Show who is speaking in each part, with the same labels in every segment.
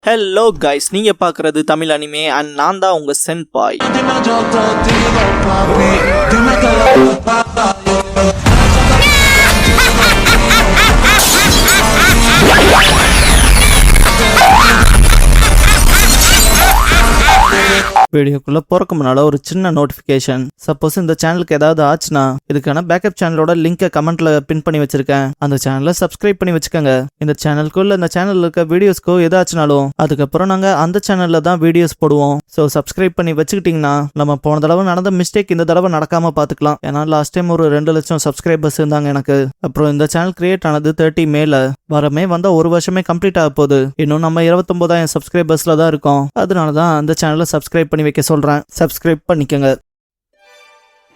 Speaker 1: Hello guys, நீங்க பாக்குறது Tamil anime and நான் தான் உங்க சென்பாய். வீடியோக்குள்ள போறக்கு முன்னால ஒரு சின்ன நோட்டிபிகேஷன். சப்போஸ் இந்த சேனலுக்கு ஏதாவது ஆச்சுன்னா இதுக்கான பேக்கப் சேனலோட லிங்கை கமெண்ட்ல பின் பண்ணி வச்சிருக்கேன். அந்த சேனலை சப்ஸ்கிரைப் பண்ணி வச்சுக்கோங்க. இந்த சேனலுக்கோ இல்ல இந்த சேனல்ல இருக்க வீடியோஸ்க்கோ ஏதாச்சுனாலும் அதுக்கப்புறம் நாங்க அந்த சேனல்ல தான் வீடியோஸ் போடுவோம். ஸோ சப்ஸ்கிரைப் பண்ணி வச்சுக்கிட்டீங்கன்னா நம்ம போன தடவை நடந்த மிஸ்டேக் இந்த தடவை நடக்காம பாத்துக்கலாம். ஏன்னா லாஸ்ட் டைம் ஒரு 2 லட்சம் சப்ஸ்கிரைபர்ஸ் இருந்தாங்க எனக்கு. அப்புறம் இந்த சேனல் கிரியேட் ஆனது 30 மேல வரமே வந்தா 1 வருஷமே கம்ப்ளீட் ஆக போகுது. இன்னும் நம்ம 29,000 சப்ஸ்கிரைபர்ஸ்ல தான் இருக்கோம். அதனாலதான் அந்த சேனலை சப்ஸ்கிரைப் பண்ணி வைக்க சொல்றேன். சப்ஸ்கிரைப் பண்ணிக்கங்க.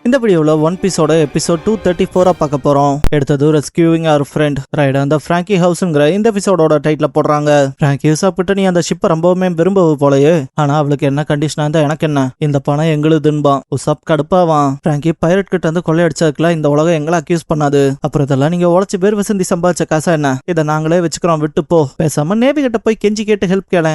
Speaker 1: இந்த வீடியோவில் ஒன் பீஸோட எபிசோட் 234 பார்க்க போறோம். எடுத்தது ரெஸ்கியூவிங் அவர் ஃப்ரெண்ட் ரைட் அந்த ஃப்ராங்கி ஹவுஸ்ங்கிற இந்த எபிசோடோட டைட்டில் போடுறாங்க. ஃப்ராங்கி ஹவுஸ் நீ அந்த ஷிப்பை ரொம்பவுமே விரும்பவு போலயே. ஆனா அவளுக்கு என்ன கண்டிஷனா இருந்தா எனக்கு என்ன, இந்த பணம் எங்களுதுன்பான். உசாப் கடுப்பாவான். ஃப்ராங்கி பைரட் கிட்ட இருந்து கொள்ளையடிச்சதுக்குலாம் இந்த உலகம் எங்களை அக்யூஸ் பண்ணாது. அப்புறம் இதெல்லாம் நீங்க உழைச்சு பேர் வசந்தி சம்பாதிச்ச காசா என்ன, இதை நாங்களே வச்சுக்கிறோம், விட்டு போ. பேசாம நேவி கிட்ட போய் கெஞ்சி கேட்டு ஹெல்ப் கேள.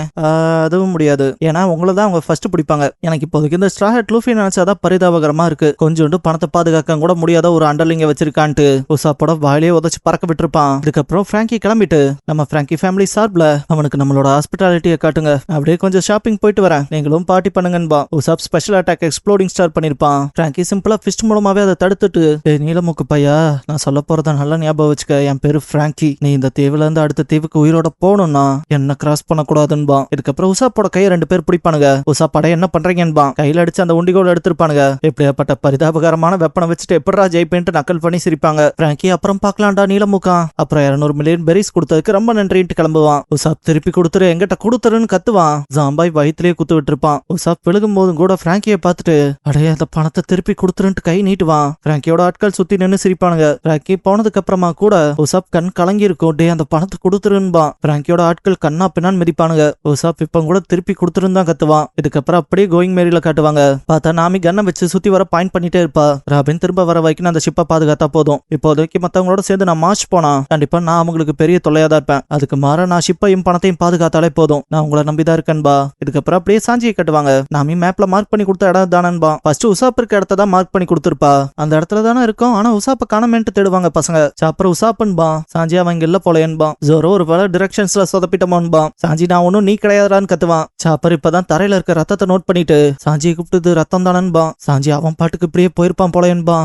Speaker 1: அதுவும் முடியாது, ஏன்னா உங்களை தான் அவங்க ஃபர்ஸ்ட் பிடிப்பாங்க. எனக்கு இப்போதைக்கு இந்த ஸ்ட்ரா ஹேட் லூஃபி நினைச்சாதான் பரிதாபகரமா இருக்கு. கொஞ்சோண்டு பணத்தை பாதுகாக்க கூட முடியாத ஒரு அண்டர்லிங்க வச்சிருக்கான்ட்டு உசாப்போட வாயிலே உதச்சு பறக்க விட்டுருப்பான். அதுக்கப்புறம் ஃப்ராங்கி கிளம்பிட்டு நம்ம ஃப்ராங்கி ஃபேமிலி சார்பில் அவனுக்கு நம்மளோட ஹாஸ்பிட்டாலிட்டியை காட்டுங்க, அப்படியே கொஞ்சம் ஷாப்பிங் போயிட்டு வரேன், நீங்களும் பார்ட்டி பண்ணுங்கன்பா. Usopp special attack exploding start பண்ணிருப்பான். ஃப்ராங்கி சிம்பிளா ஃபிஸ்ட் மூலமாவே அதை தடுத்துட்டு, நீலமுக்கு பையா, நான் சொல்ல போறத நல்லா ஞாபகம் வச்சுக்க, என் பேரு ஃப்ராங்கி, நீ இந்த தீவுல இருந்து அடுத்த தீவுக்கு உயிரோட போகணும்னா என்ன கிராஸ் பண்ணக்கூடாதுன்பா. இதுக்கப்புறம் உசாப்போட கையை 2 பேர் பிடிப்பானுங்க. உசாப் படைய என்ன பண்றீங்கன்பா. கையில அடிச்சு அந்த உண்டிகோல் எடுத்திருப்பானுங்க. எப்படியாப்பட்ட பரிதாபகரமான வெப்பனை வச்சுட்டு எப்படா ஜெயிப்பேன்ட்டு நக்கல் பண்ணி சிரிப்பாங்க. ஃப்ராங்கி அப்புறம் பார்க்கலாம்டா நீலமுக்கா. அப்புறம் 200 மில்லியன் பெரிஸ் கொடுத்ததுக்கு ரொம்ப நன்றின்ட்டு கிளம்புவான். உசாப் திருப்பி கொடுத்துரு, எங்கிட்ட கொடுத்துருன்னு கத்துவான். ஜாம்பாய் வயிற்றுலயே குத்து விட்டுருப்பான். உசாப் விழுகும் போதும் கூட ஃப்ராங்கியை பார்த்துட்டு அடைய அந்த பணத்தை திருப்பி கொடுத்துருன்ட்டு கை நீட்டுவான். ஃப்ராங்கியோட ஆட்கள் சுத்தி நின்று சிரிப்பானுங்க. ஃப்ராங்கி போனதுக்கு அப்புறமா கூட உசாப் கண் கலங்கி இருக்கும். டே அந்த பணத்தை கொடுத்துருன்பான். ஃப்ராங்கியோட ஆட்கள் கண்ணா பின்னான்னு மிதிப்பானுங்க. உசாப் இப்ப கூட திருப்பி கொடுத்துருன்னு தான் கத்துவான். இதுக்கப்புறம் அப்படியே கோயிங் மேரியில காட்டுவாங்க. பார்த்தா நாமி கண்ணை வச்சு சுத்தி வர பாயிண்ட் பண்ணிட்டே இருப்பா. ராபின் திரும்ப வர வைக்கணும், அந்த ஷிப்பை பாதுகாத்தா போதும். இப்போதைக்கு மத்தவங்களோட சேர்ந்து நான் மார்ச் போனா கண்டிப்பா நான் அவங்களுக்கு பெரிய தொல்லையா தான் இருப்பேன். அதுக்கு மாற நான் ஷிப்பையும் பணத்தையும் பாதுகாத்தாலே போதும், நான் உங்களை நம்பிதான் இருக்கேன்பா. இதுக்கப்புறம் அப்படியே சாஞ்சியை கட்டுவாங்க. நாமி மேப்ல மார்க் பண்ணி கொடுத்த இடம் தானன்பா. ஃபர்ஸ்ட் உசாப் இருக்க இடத்த தான் மார்க் பண்ணி கொடுத்துருப்பா. அந்த இடத்துல தானே இருக்கும், ஆனா உசாப்ப காணமேன்ட்டு தேடுவாங்க பசங்க. அப்புறம் உசாப்பன்பா. சாஞ்சி அவங்க இல்ல போலையன்பா. ஜோரோ ஒரு வேலை டிரெக்ஷன்ஸ்ல சொதப்பிட்டமோன்பா. சாஞ்சி நான் ஒன்னும் நீ கிடையாதான்னு கத்துவான். சாப்பர் இப்பதான் தரையில இருக்க ரத்தத்தை நோட் பண்ணிட்டு சாஞ்சியை கூப்பிட்டு ரத்தம் தானன்பா. சாஞ்சி அவன் பாட்டுக்கு இப்படியே போயிருப்பான் போலையன்பா.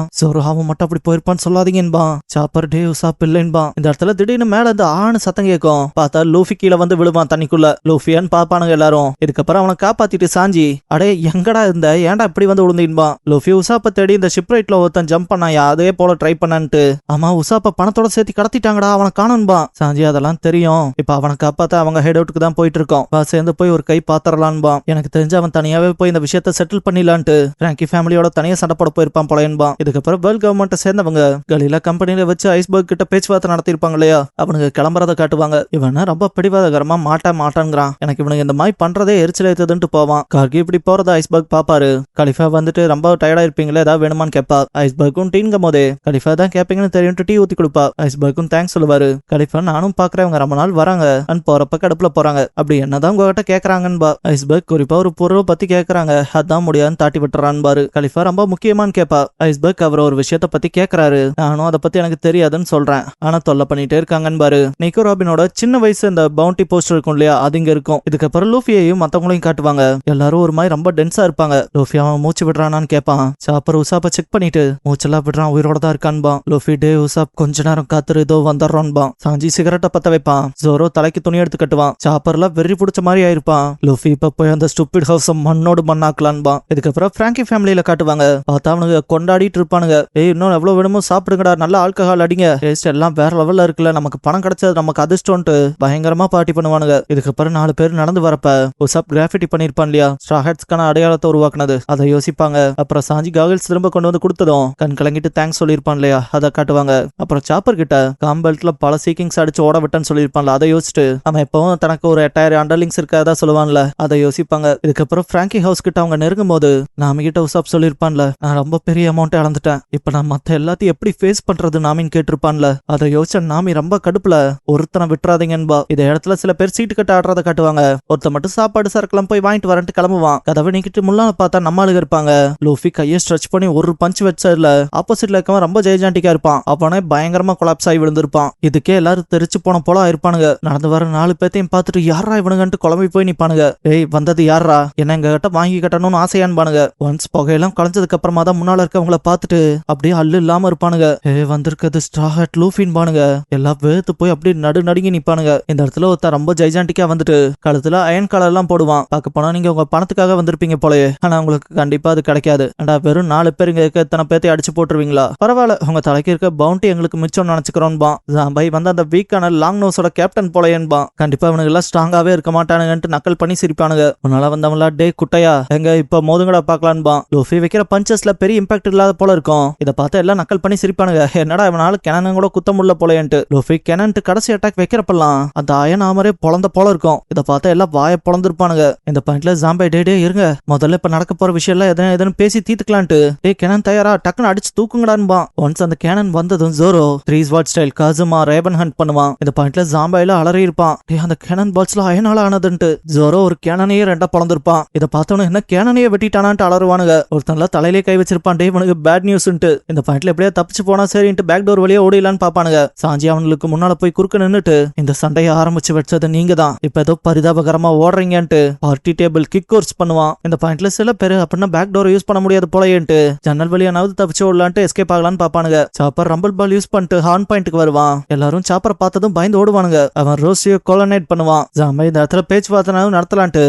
Speaker 1: அவன் மட்டும் அப்படி போயிருப்பான்னு சொல்லாதீங்கன்பா. சாப்பர் டே உசாப் இல்லைன்பா. இந்த இடத்துல திடீர்னு மேல இருந்து ஆணு சத்தம் கேட்கும். பார்த்தா லூஃபி கீழே வந்து விழுவான் தண்ணிக்குள்ள. லூஃபியான்னு பாப்பானுங்க எல்லாரும். இதுக்கப்புறம் அவனை காப்பாத்திட்டு சாஞ்சி அடே எங்கடா இருந்த, ஏன்டா இப்படி வந்து விழுந்தீன்பா. லூஃபி உசாப்ப தேடி இந்த ஷிப் ரைட்ல ஒருத்தன் ஜம்ப் பண்ணாயா, அதே போல ட்ரை பண்ணான்ட்டு. ஆமா உசாப்ப பணத்தோட சேர்த்து கடத்திட்டாங்கடா, அவனை காணும்பா. சாஞ்சி அதெல்லாம் தெரியும், இப்ப அவனை காப்பாத்த அவங்க ஹெட் அவுட்டுக்கு தான் போயிட்டு இருக்கோம், சேர்ந்து போய் ஒரு கை பாத்திரலான்பா. எனக்கு தெரிஞ்சு அவன் தனியாவே போய் இந்த விஷயத்த செட்டில் பண்ணிடலான்ட்டு ஃப்ராங்கி ஃபேமிலியோட தனியா சண்டை போட போயிருப்பான் போலன்பா. இதுக்கப்புறம் வேர்ல்ட் கவர்மெண்ட் சேர்ந்தவங்க கலிலா கம்பெனியில வச்சு ஐஸ்பர்க் கிட்ட பேச்சுவார்த்தை நடத்திருப்பாங்க இல்லையா, அவனுக்கு கிளம்புறத காட்டுவாங்க. இவன ரொம்ப பிடிவாதகரமா மாட்டான்ங்கிறான். எனக்கு இவனுக்கு இந்த மாதிரி பண்றதே எரிச்சல் ஏத்துதுன்ட்டு போவான். கார்கி இப்படி போறத ஐஸ்பர்க் பாப்பாரு. கலிஃபா வந்துட்டு ரொம்ப டயர்டா இருப்பீங்களே, ஏதாவது வேணுமான்னு கேட்பா. ஐஸ்பர்க்கும் டீங்கும் போதே கலிஃபா தான் கேட்பீங்கன்னு தெரியும், டீ ஊத்தி கொடுப்பா. ஐஸ்பர்க்கும் தேங்க்ஸ் சொல்லுவாரு. கலிஃபா நானும் பாக்குறேன் ரொம்ப நாள் வராங்க அண்ட் போறப்ப கடுப்புல போறாங்க, அப்படி என்னதான் உங்ககிட்ட கேக்குறாங்கன்பா. ஐஸ்பர்க் குறிப்பா ஒரு பொருளை பத்தி கேக்குறாங்க, அதான் முடியாதுன்னு தாட்டி விட்டுறான் பாரு. கலிஃபா ரொம்ப முக்கியமான்னு கேட்பா. ஐஸ்பர்க் அவர் ஒரு விஷயத்த பத்தி கேக்குறாரு, நானும் அதை பத்தி எனக்கு தெரியாதுன்னு சொல்றேன், ஆனா தொல்லை பண்ணிட்டே இருக்காங்கன்னு பாரு. நிக்கோ ராபினோட சின்ன வயசு இந்த பவுண்டி போஸ்டர் இருக்கும் இல்லையா, அது இங்க இருக்கும். இதுக்கப்புறம் லூஃபியையும் மத்தவங்களையும் காட்டுவாங்க. எல்லாரும் ஒரு மாதிரி ரொம்ப டென்ஸா இருப்பாங்க. லூஃபி அவன் மூச்சு விடுறானான்னு கேட்பான். சாப்பர் உசாப்ப செக் பண்ணிட்டு மூச்செல்லாம் விடுறான், உயிரோட தான் இருக்கான்பா. லூஃபி டே உசாப் கொஞ்ச நேரம் காத்துரு, இதோ வந்துடுறோன்பா. சாஞ்சி சிகரெட்டை பத்த வைப்பான். ஜோரோ தலைக்கு துணி எடுத்து கட்டுவான். சாப்பர்ல வெறி பிடிச்ச மாதிரி ஆயிருப்பான். லூஃபி இப்ப போய் அந்த ஸ்டூபிட் ஹவுஸ் மண்ணோடு மண்ணாக்கலான்பா. இதுக்கப்புறம் ஃப்ராங்கி ஃபேமிலியில காட்டுவாங்க. பார்த்தா அவனுங்க கொண்டாடிட்டு இருப்பானுங்க. இன்னும் எவ்வளவு வேணுமோ சாப்பிடுங்கடா, நல்ல ஆல்கஹால் அடிங்க, டேஸ்ட் எல்லாம் வேற லெவல்ல இருக்குல்ல, நமக்கு பணம் கிடைச்சது நமக்கு அதிர்ஷ்டம்ட்டு பயங்கரமா பார்ட்டி பண்ணுவானுங்க. இதுக்கப்புறம் 4 பேர் நடந்து வரப்ப உசாப் கிராஃபிட்டி பண்ணிருப்பான் இல்லையா, ஸ்ட்ரா ஹேட்ஸ்க்கான அடையாளத்தை உருவாக்குனது, அதை யோசிப்பாங்க. அப்புறம் சாஞ்சி காகல்ஸ் திரும்ப கொண்டு வந்து கொடுத்ததும் கண் கலங்கிட்டு தேங்க்ஸ் சொல்லியிருப்பான் இல்லையா, அதை காட்டுவாங்க. அப்புறம் சாப்பர் கிட்ட காம்பெல்ட்ல பல சீக்கிங்ஸ் அடிச்சு ஓட விட்டன்னு சொல்லியிருப்பான்ல, அதை யோசிச்சுட்டு அவன் எப்பவும் தனக்கு ஒரு 8000 அண்டர்லிங்ஸ் இருக்காதா சொல்லுவான்ல, அதை யோசிப்பாங்க. இதுக்கப்புறம் ஃப்ராங்கி ஹவுஸ் கிட்ட அவங்க நெருங்கும் போது நாம கிட்ட உசாப் சொல்லியிருப்பான்ல, நான் ரொம்ப பெரிய அமௌண்ட் இழந்துட்டேன். இப்ப நான் மத்த எல்லாத்தையும் எப்படி ஃபேஸ் பண்றது நாமின்னு கேட்டிருப்பான்ல. அதை யோசிச்ச நாமி ரொம்ப கடுப்புல ஒருத்தனை விட்டுறாதீங்கன்பா. இந்த இடத்துல சில பேர் சீட்டு கட்ட ஆடுறத காட்டுவாங்க. ஒருத்த மட்டும் சாப்பாடு சரக்குலாம் போய் வாங்கிட்டு வரேன்ட்டு கிளம்புவான். கதவை நீக்கிட்டு முன்னால பார்த்தா நம்ம ஆளுங்க இருப்பாங்க. லூஃபி கையை ஸ்ட்ரெச் பண்ணி ஒரு பஞ்ச் வச்சதுல ஆப்போசிட்ல இருக்கவன் ரொம்ப ஜெயஜாண்டிக்கா இருப்பான். அவனே பயங்கரமா கொலாப்ஸ் ஆகி விழுந்திருப்பான். இதுக்கே எல்லாரும் தெரிச்சு போன போல ஆயிருப்பானுங்க. நடந்து வர 4 பேத்தையும் பார்த்துட்டு யாரா இவனுங்கன்ட்டு குழம்பி போய் நிப்பானுங்க. ஏய் வந்தது யாரா, என்ன எங்க கிட்ட வாங்கி கட்டணும்னு ஆசையான்பானுங்க. ஒன்ஸ் புகையெல்லாம் கலைஞ்சதுக்கு அப்புறமா தான் முன்னால இருக்கவங்கள பார்த்துட்டு அப்படியே அல்லு இல்லாம இருப்பானுங்க. வந்திருக்கிறது ஸ்ட்ரா ஹேட் லூஃபின் பானுங்க. எல்லாம் வேத்து போய் அப்படியே நடுங்கி நிப்பானுங்க. இந்த இடத்துல ஒருத்தர் ரொம்ப ஜெய்ஜாண்டிக்கா வந்துட்டு கழுத்துல அயன் கலர் எல்லாம் போடுவான். பார்க்க போனா நீங்க உங்க பணத்துக்காக வந்திருப்பீங்க போலயே, ஆனா உங்களுக்கு கண்டிப்பா அது கிடைக்காது. ஏண்டா வெறும் 4 பேர் இங்க இருக்க இத்தனை பேர்த்தை அடிச்சு போட்டுருவீங்களா? பரவாயில்ல, உங்க தலைக்கு இருக்க பவுண்டி எங்களுக்கு மிச்சம் நினைச்சுக்கிறோன்பா. ஜாம்பை வந்து அந்த வீக்கான லாங் நோஸோட கேப்டன் போலயேன்பா. கண்டிப்பா இவனுங்க எல்லாம் ஸ்ட்ராங்காவே இருக்க மாட்டானுங்கன்ட்டு நக்கல் பண்ணி சிரிப்பானுங்க. உன்னால வந்தவங்களா டே குட்டையா எங்க இப்ப மோதுங்கடா பாக்கலான்பா. லூஃபி வைக்கிற பஞ்சஸ்ல பெரிய இம்பாக்ட் இல்லாத போல இருக்கும். இதை பார்த்து எல்லாம் நக்கல் பண்ணி சிரிப்பானுங்க. என்னடா இவனால கெனன் கூட குத்த முடியல போலயன்ட்டு. லூஃபி கெனன்ட்டு கடைசி அட்டாக் வைக்கிறப்பெல்லாம் அந்த அயன் ஆமரே பொழந்த போல இருக்கும். இதை பார்த்து எல்லாம் வாய பொழந்திருப்பானுங்க. இந்த பாயிண்ட்ல ஜாம்பை டே இருங்க, முதல்ல இப்ப நடக்க போற விஷயம் எல்லாம் எதன்னு பேசி தீத்துக்கலான்ட்டு டே கெனன் தயாரா டக்குன்னு அடிச்சு தூக்குங்கடான்பா. ஒன்ஸ் அந்த கேனன் வந்ததும் ஜோரோ 3 ஸ்வாட் ஸ்டைல் காசுமா ரேபன் ஹண்ட் பண்ணுவான். இந்த பாயிண்ட்ல ஜாம்பைல அலறி இருப்பான். அந்த கேனன் பால்ஸ்ல அயனால ஆனதுன்ட்டு ஜோரோ ஒரு கேனனையே 2 பொழந்திருப்பான். இதை பார்த்தவனு என்ன கேனனையே வெட்டிட்டானான்ட்டு அலறுவானுங்க. ஒருத்தன்ல தலையிலே கை வச்சிருப்பான். டே இவனுக்கு பேட் நியூஸ்ன்ட்டு இந்த பாயிண்ட்ல எப்படியா தப்பிச்சு போனா சரின்ட்டு பேக் டோர் வழியா ஓடிலான்னு பாப்பானுங்க. சாஞ்சி அவனுக்கு முன்னால போய் குறுக்க நின்னுட்டு இந்த சண்டையை ஆரம்பிச்சு வச்சது நீங்க தான், இப்ப ஏதோ பரிதாபகரமா ஓடுறீங்கன்ட்டு பார்ட்டி டேபிள் கிக் கோர்ஸ் பண்ணுவான். இந்த பாயிண்ட்ல சில பேரு அப்படின்னா பேக் டோர் யூஸ் பண்ண முடியாது போலயேன்ட்டு ஜன்னல் வழியானாவது தப்பிச்சு ஓடலான்ட்டு எஸ்கேப் ஆகலான்னு பாப்பானுங்க. சாப்பர் ரம்பிள் பால் யூஸ் பண்ணிட்டு ஹார்ன் பாயிண்ட்டுக்கு வருவான். எல்லாரும் சாப்பரை பார்த்ததும் பயந்து ஓடுவானுங்க. அவன் ரோசியோ கோலனேட் பண்ணுவான். ஜாம்பை இந்த இடத்துல பேச்சுவார்த்தை நடத்தலான்ட்டு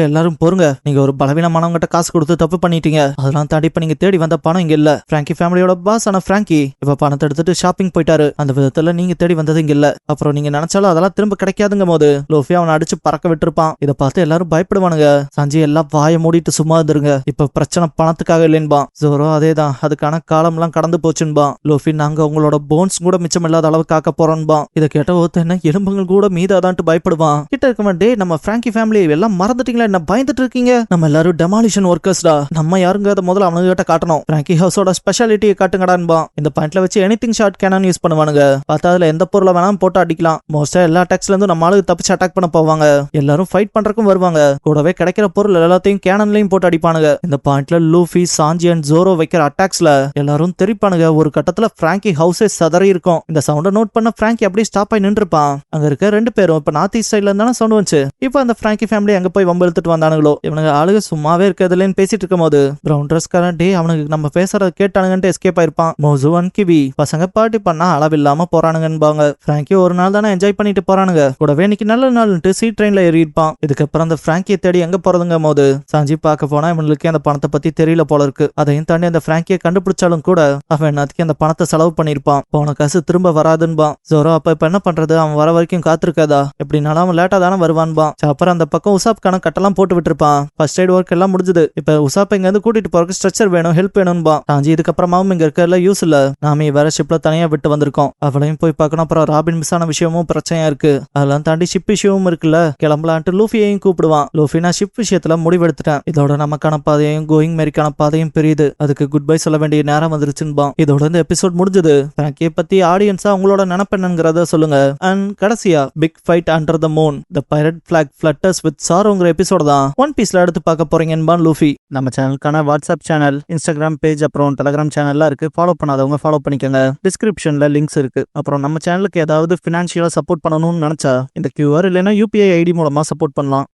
Speaker 1: எல்லாரும் பொறுங்க, நீங்க ஒரு பலவீனமானவங்கிட்ட காசு கொடுத்து தப்பு பண்ணிட்டீங்க. அதெல்லாம் தாண்டி இப்ப நீங்க தேடி வந்த பணம் இங்க இல்ல. பிராங்கி ஃபேமிலியோட பாஸ் ஆன பிராங்கி இப்ப பணத்தை எடுத்துட்டு ஷாப்பிங் போயிட்டாரு. அந்த விதத்துல நீங்க தேடி வந்தது இங்க இல்ல. அப்புறம் நீங்க நினைச்சாலும் அதெல்லாம் திரும்ப கிடைக்காதுங்க போது லூஃபி அவனை அடிச்சு பறக்க விட்டுருப்பான். இதை பார்த்து எல்லாரும் பயப்படுவானுங்க. சஞ்சி எல்லாம் வாய மூடிட்டு சும்மா இருந்துருங்க, இப்ப பிரச்சனை பணத்துக்காக இல்லைன்பா. ஜோரோ அதேதான், அதுக்கான காலம் எல்லாம் கடந்து போச்சுன்பா. லூஃபி நாங்க உங்களோட போன்ஸ் கூட மிச்சம் இல்லாத அளவு காக்க போறோம்பா. இதை கேட்ட ஒருத்த என்ன எலும்புகள் கூட மீதாதான்ட்டு பயப்படுவான். கிட்ட இருக்க டே நம்ம பிராங்கி ஃபேமிலி எல்லாம் மறந்துட்டீங்களா, என்ன பயந்துட்டு இருக்கீங்க? நம்ம எல்லாரும் டெமாலிஷன் ஒர்க்கர்ஸ்டா, நம்ம யாருங்க அதை முதல்ல அவனுக்கு கிட்ட காட்டணும். பிராங்கி ஹவுஸோட ஸ்பெஷாலிட்டியை காட்டுங்கடான்பா. இந்த பாயிண்ட்ல வச்சு எனிதிங் ஷார்ட் கேனன் யூஸ் பண்ணுவானுங்க. பார்த்தா அதுல எந்த பொருளை வேணாலும் போட்டு அடிக்கலாம். மோஸ்டா எல்லா அட்டாக்ஸ்ல இருந்து நம்ம ஆளுக்கு தப்பிச்சு அட்டாக் பண்ண போவாங்க. எல்லாரும் ஃபைட் பண்றதுக்கும் வருவாங்க. கூடவே கிடைக்கிற பொருள் எல்லாத்தையும் கேனன்லயும் போட்டு அடிப்பானுங்க. இந்த பாயிண்ட்ல லூஃபி சாஞ்சி அண்ட் ஜோரோ வைக்கிற அட்டாக்ஸ்ல எல்லாரும் தெரிப்பானுங்க. ஒரு கட்டத்துல பிராங்கி ஹவுஸே சதறி இருக்கும். இந்த சவுண்டை நோட் பண்ண பிராங்கி அப்படியே ஸ்டாப் ஆகி நின்றுப்பான். அங்க இருக்க 2 பேரும் இப்ப நார்த் ஈஸ்ட் சைட்ல இருந்தாலும் சவுண்ட் வந்துச்சு. இப்ப அந்த பிராங்கி ஃபேமிலி அங்க போய் வம்பு இழுத்துட்டு வந்தானுங்களோ. இவனுங்க ஆளுக சும்மாவே இருக்கிறதுலன்னு பேசிட்டு இருக்கும் போது பிரவுன் ட்ரெஸ்காரன் டே அவனுக்கு நம்ம பேசுறத கேட்டானுங்கன்ட்டு எஸ்கேப் ஆயிருப்பான். மோசு அண்ட் கிவி பசங்க பார்ட்டி பண்ணா அளவில்லாம போறானுங்கன்பாங்க. பிராங்கி ஒரு நாள் தானே என்ஜாய் பண்ணிட்டு போறானுங்க. கூடவே இன்னைக்கு நல்ல நாள்ட்டு சி ட்ரெயின்ல ஏறி இருப்பான். இதுக்கப்புறம் அந்த பிராங்கியை தேடி எங்க போறதுங்க போது சாஞ்சி பார்க்க போனா இவனுக்கு அந்த பணத்தை பத்தி தெரியல போல இருக்கு. அதையும் தாண்டி அந்த பிராங்கியை கண்டுபிடிச்சாலும் கூட அவன் என்னத்துக்கு அந்த பணத்தை செலவு பண்ணிருப்பான். போன காசு திரும்ப வராதுன்பான். ஜோரோ அப்ப இப்ப என்ன பண்றது, அவன் வர வரைக்கும் காத்திருக்காதா, எப்படினாலும் அவன் லேட்டா தானே வருவான்பா. அப்புறம் அந்த பக்கம் உசாப்கான கட்டெல்லாம் போட்டு விட்டுருப்பான். ஃபர்ஸ்ட் எய்ட் ஒர்க் எல்லாம் முடிஞ்சது. இப்ப உசாப் இங்க இருந்து கூட்டிட்டு போறதுக்கு ஸ்ட்ரெச்சர் வேணும், ஹெல்ப் வேணும்பா. சாஞ்சி இதுக்கப்புறமாவும் இங்க இருக்கல யூஸ் இல்ல, நாம வேற ஷிப்ல தனியா விட்டு வந்திருக்கோம், அவளையும் போய் பார்க்கணும். அப்புறம் ராபின் மிஸ் ஆன விஷயமும் பிரச்சனையா இருக்கு, அதெல்லாம் தாண்டி ஷிப் விஷயமும் இருக்குல்ல, கிளம்பலான்ட்டு லூஃபியையும் கூப்பிடுவான். லூஃபி நான் ஷிப் விஷயத்துல முடிவெடுத்துட்டேன், இதோட நமக்கான பாதையும் கோயிங் மேரிக்கான பாதையும் பெரியது, அதுக்கு குட் பை சொல்ல வேண்டிய நேரம் வந்துருச்சுன்பா. இதோட இந்த எபிசோட் முடிஞ்சது. பிராங்கியை பத்தி ஆடியன்ஸா உங்களோட நினைப்பென்னுங்கிறத சொல்லுங்க. அண்ட் கடைசியா big fight under the moon the pirate black flutters with சாரோங்கிற எபிசோட் தான் ஒன் பீஸ்ல எடுத்து பார்க்க போறீங்கன்பான் லூஃபி. நம்ம சேனலுக்கான வாட்ஸ்அப் சேனல், இன்ஸ்டாகிராம் பேஜ், அப்புறம் டெலிகிராம் சேனல்லாம் இருக்கு. ஃபாலோ பண்ணாதவங்க ஃபாலோ பண்ணிக்கோங்க. டிஸ்கிரிப்ஷன்ல லிங்க்ஸ் இருக்கு. அப்புறம் நம்ம சேனலுக்கு ஏதாவது ஃபினான்ஷியலா சப்போர்ட் பண்ணணும்னு நினைச்சா இந்த QR இல்லைன்னா UPI ஐடி மூலமா சப்போர்ட் பண்ணலாம்.